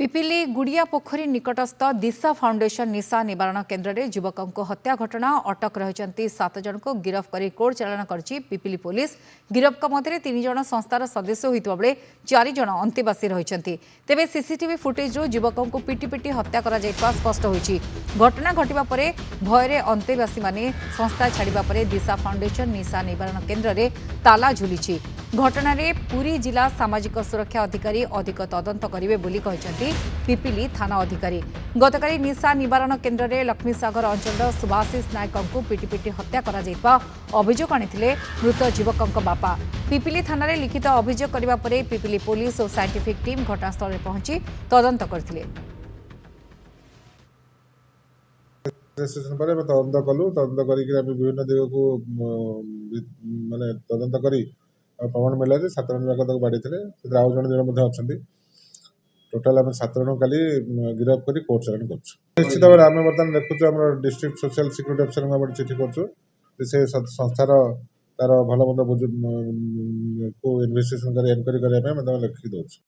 पिपिली गुड़िया पोखरी निकटस्थ दिशा फाउंडेशन निशा निवारण केन्द्र में युवकों को हत्या घटना अटक रही 7 जन को गिरफ्त कर कोर्ट चालाण कर पिपिली पुलिस। गिरफ्त मध्य 3 जन संस्थार सदस्य होता बेले 4 जन अंतेवासी रही। तेज सीसीटीवी फुटेज युवकों को पिटी पिटी हत्या कर स्पष्ट होती। घटना घटवा पर भୟରେ अंतेवासी माने संस्था छाड़ा दिशा फाउंडेशन निशा निवारण केन्द्र में ताला झुली। घटना पुरी जिला सामाजिक सुरक्षा अधिकारी अधिक तदंत करेंगे बोली कहते पिपिली थाना अधिकारी। गतकाली निशा निवारण केन्द्र में लक्ष्मीसागर अंचल सुभाषिष नायक को पिटी पिटी हत्या कर अभियोग आनी मृत युवकों बापा। पिपिली थाना रे लिखित अभियोग करने पर पिपिली पुलिस और साइंटिफिक टीम घटनास्थल में पहुंची तदंत करथिले। तदंत कलु तदंत विभिन्न दिग को माने तदंत करी प्रमाण मिला 7 जन जाक बाड़ी थे आउ जन अच्छा टोटाल आम 7 जन का गिरफ्त कर कोर्ट चालाण कर निश्चित भाव में आम बर्तमान देखुचु आम डिस्ट्रिक्ट सोशल सिक्यूरीटी अफिसर चिठी कर संस्थार तार भल मंद को इन्वेस्टिगेशन कर एनक्वारी करने लिखि दौर।